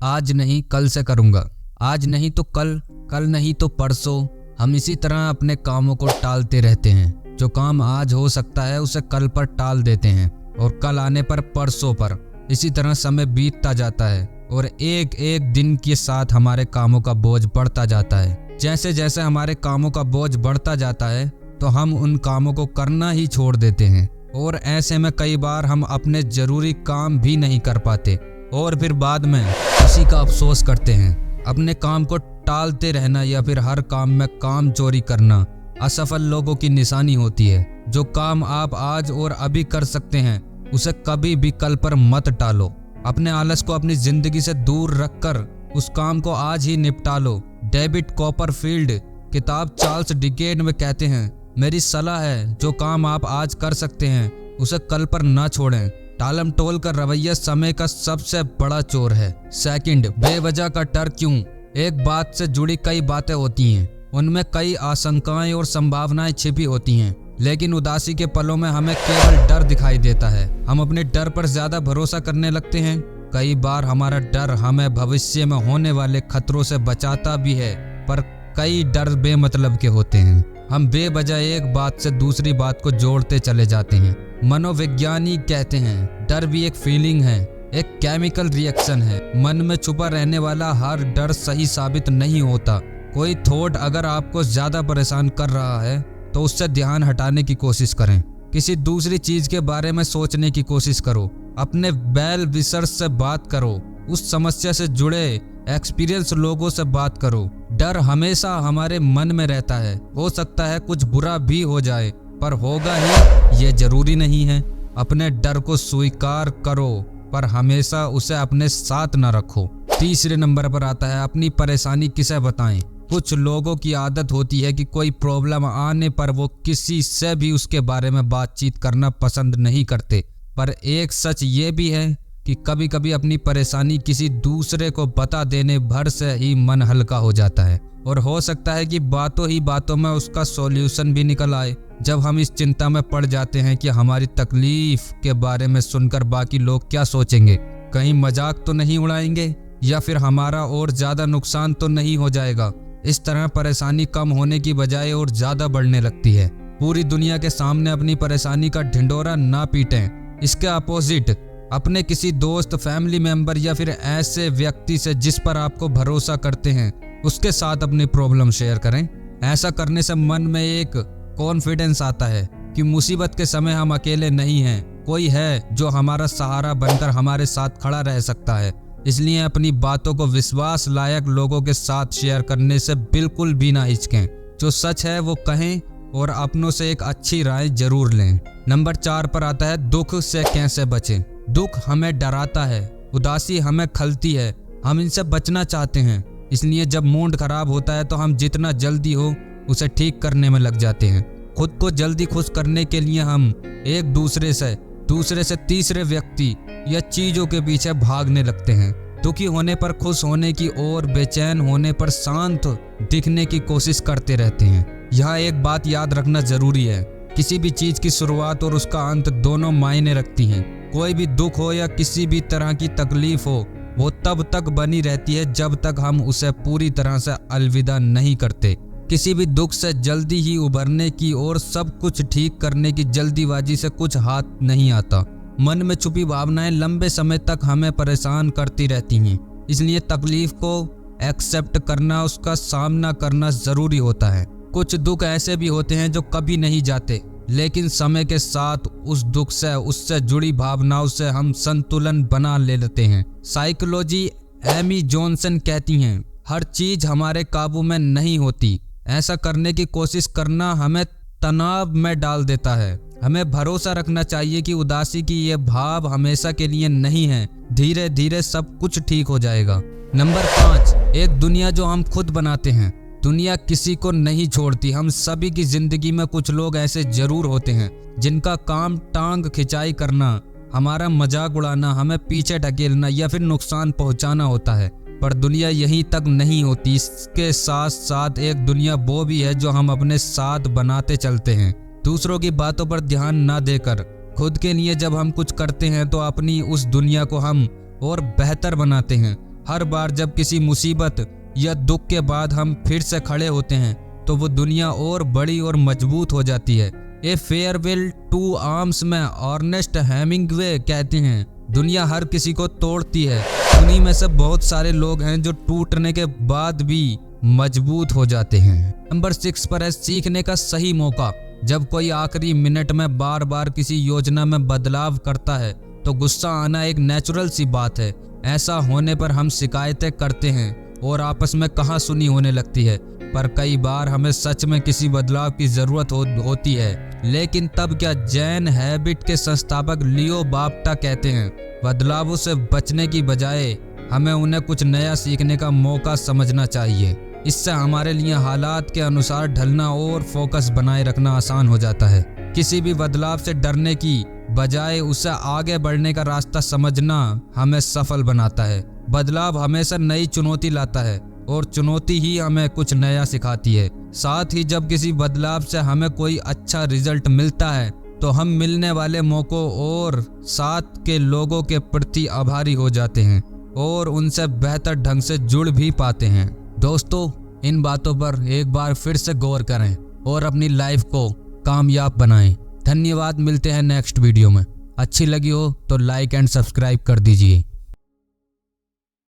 आज नहीं कल से करूँगा, आज नहीं तो कल, कल नहीं तो परसों। हम इसी तरह अपने कामों को टालते रहते हैं। जो काम आज हो सकता है उसे कल पर टाल देते हैं और कल आने पर परसों पर। इसी तरह समय बीतता जाता है और एक एक दिन के साथ हमारे कामों का बोझ बढ़ता जाता है। जैसे जैसे हमारे कामों का बोझ बढ़ता जाता है तो हम उन कामों को करना ही छोड़ देते हैं और ऐसे में कई बार हम अपने जरूरी काम भी नहीं कर पाते और फिर बाद में उसी का अफसोस करते हैं। अपने काम को टालते रहना या फिर हर काम में काम चोरी करना असफल लोगों की निशानी होती है। जो काम आप आज और अभी कर सकते हैं उसे कभी भी कल पर मत टालो। अपने आलस को अपनी जिंदगी से दूर रखकर उस काम को आज ही निपटा लो। डेविड कॉपरफील्ड किताब चार्ल्स डिकेंस में कहते हैं, मेरी सलाह है जो काम आप आज कर सकते हैं उसे कल पर ना छोड़ें। टालम टोल का रवैया समय का सबसे बड़ा चोर है। सेकंड, बेवजह का डर क्यों? एक बात से जुड़ी कई बातें होती हैं, उनमें कई आशंकाएं और संभावनाएं छिपी होती हैं, लेकिन उदासी के पलों में हमें केवल डर दिखाई देता है। हम अपने डर पर ज्यादा भरोसा करने लगते हैं। कई बार हमारा डर हमें भविष्य में होने वाले खतरों से बचाता भी है, पर कई डर बेमतलब के होते हैं। हम बेवजह एक बात से दूसरी बात को जोड़ते चले जाते हैं। मनोविज्ञानी कहते हैं, डर भी एक फीलिंग है, एक केमिकल रिएक्शन है। मन में छुपा रहने वाला हर डर सही साबित नहीं होता। कोई थॉट अगर आपको ज्यादा परेशान कर रहा है तो उससे ध्यान हटाने की कोशिश करें। किसी दूसरी चीज के बारे में सोचने की कोशिश करो। अपने वेल विशर्स से बात करो। उस समस्या से जुड़े एक्सपीरियंस लोगों से बात करो। डर हमेशा हमारे मन में रहता है। हो सकता है कुछ बुरा भी हो जाए, पर होगा ही ये जरूरी नहीं है। अपने डर को स्वीकार करो, पर हमेशा उसे अपने साथ न रखो। तीसरे नंबर पर आता है, अपनी परेशानी किसे बताएं। कुछ लोगों की आदत होती है कि कोई प्रॉब्लम आने पर वो किसी से भी उसके बारे में बातचीत करना पसंद नहीं करते। पर एक सच ये भी है कि कभी कभी अपनी परेशानी किसी दूसरे को बता देने भर से ही मन हल्का हो जाता है और हो सकता है कि बातों ही बातों में उसका सॉल्यूशन भी निकल आए। जब हम इस चिंता में पड़ जाते हैं कि हमारी तकलीफ के बारे में सुनकर बाकी लोग क्या सोचेंगे, कहीं मजाक तो नहीं उड़ाएंगे या फिर हमारा और ज्यादा नुकसान तो नहीं हो जाएगा, इस तरह परेशानी कम होने की बजाय और ज्यादा बढ़ने लगती है। पूरी दुनिया के सामने अपनी परेशानी का ढिंढोरा ना पीटें। इसके अपोजिट अपने किसी दोस्त, फैमिली मेंबर या फिर ऐसे व्यक्ति से जिस पर आपको भरोसा करते हैं उसके साथ अपनी प्रॉब्लम शेयर करें। ऐसा करने से मन में एक कॉन्फिडेंस आता है कि मुसीबत के समय हम अकेले नहीं हैं, कोई है जो हमारा सहारा बनकर हमारे साथ खड़ा रह सकता है। इसलिए अपनी बातों को विश्वास लायक लोगों के साथ शेयर करने से बिल्कुल भी ना हिचकें। जो सच है वो कहें और अपनों से एक अच्छी राय जरूर लें। नंबर 4 पर आता है, दुख से कैसे बचें। दुख हमें डराता है, उदासी हमें खलती है, हम इनसे बचना चाहते हैं। इसलिए जब मूड खराब होता है तो हम जितना जल्दी हो उसे ठीक करने में लग जाते हैं। खुद को जल्दी खुश करने के लिए हम एक दूसरे से तीसरे व्यक्ति या चीजों के पीछे भागने लगते हैं। दुखी होने पर खुश होने की और बेचैन होने पर शांत दिखने की कोशिश करते रहते हैं। यहाँ एक बात याद रखना जरूरी है, किसी भी चीज की शुरुआत और उसका अंत दोनों मायने रखती हैं। कोई भी दुख हो या किसी भी तरह की तकलीफ हो, वो तब तक बनी रहती है जब तक हम उसे पूरी तरह से अलविदा नहीं करते। किसी भी दुख से जल्दी ही उभरने की और सब कुछ ठीक करने की जल्दीबाजी से कुछ हाथ नहीं आता। मन में छुपी भावनाएं लंबे समय तक हमें परेशान करती रहती हैं। इसलिए तकलीफ को एक्सेप्ट करना, उसका सामना करना जरूरी होता है। कुछ दुख ऐसे भी होते हैं जो कभी नहीं जाते, लेकिन समय के साथ उस दुख से, उससे जुड़ी भावनाओं से हम संतुलन बना लेते हैं। साइकोलॉजी एमी जॉनसन कहती हैं, हर चीज हमारे काबू में नहीं होती। ऐसा करने की कोशिश करना हमें तनाव में डाल देता है। हमें भरोसा रखना चाहिए कि उदासी की ये भाव हमेशा के लिए नहीं है। धीरे धीरे सब कुछ ठीक हो जाएगा। नंबर 5, एक दुनिया जो हम खुद बनाते हैं। दुनिया किसी को नहीं छोड़ती। हम सभी की जिंदगी में कुछ लोग ऐसे जरूर होते हैं जिनका काम टांग खिंचाई करना, हमारा मजाक उड़ाना, हमें पीछे ढकेलना या फिर नुकसान पहुंचाना होता है। पर दुनिया यहीं तक नहीं होती। इसके साथ साथ एक दुनिया वो भी है जो हम अपने साथ बनाते चलते हैं। दूसरों की बातों पर ध्यान ना देकर खुद के लिए जब हम कुछ करते हैं तो अपनी उस दुनिया को हम और बेहतर बनाते हैं। हर बार जब किसी मुसीबत या दुख के बाद हम फिर से खड़े होते हैं तो वो दुनिया और बड़ी और मजबूत हो जाती है। ए फेयरवेल टू आर्म्स में अर्नेस्ट हेमिंग्वे कहते हैं, दुनिया हर किसी को तोड़ती है, उन्हीं में से बहुत सारे लोग हैं जो टूटने के बाद भी मजबूत हो जाते हैं। नंबर 6 पर है सीखने का सही मौका। जब कोई आखिरी मिनट में बार बार किसी योजना में बदलाव करता है तो गुस्सा आना एक नेचुरल सी बात है। ऐसा होने पर हम शिकायतें करते हैं और आपस में कहा सुनी होने लगती है, पर कई बार हमें सच में किसी बदलाव की जरूरत होती है। लेकिन तब क्या? जैन हैबिट के संस्थापक लियो बाप्टा कहते हैं, बदलावों से बचने की बजाय हमें उन्हें कुछ नया सीखने का मौका समझना चाहिए। इससे हमारे लिए हालात के अनुसार ढलना और फोकस बनाए रखना आसान हो जाता है। किसी भी बदलाव से डरने की बजाय उसे आगे बढ़ने का रास्ता समझना हमें सफल बनाता है। बदलाव हमेशा नई चुनौती लाता है और चुनौती ही हमें कुछ नया सिखाती है। साथ ही जब किसी बदलाव से हमें कोई अच्छा रिजल्ट मिलता है तो हम मिलने वाले मौकों और साथ के लोगों के प्रति आभारी हो जाते हैं और उनसे बेहतर ढंग से जुड़ भी पाते हैं। दोस्तों, इन बातों पर एक बार फिर से गौर करें और अपनी लाइफ को कामयाब बनाएं। धन्यवाद। मिलते हैं नेक्स्ट वीडियो में। अच्छी लगी हो तो लाइक एंड सब्सक्राइब कर दीजिए।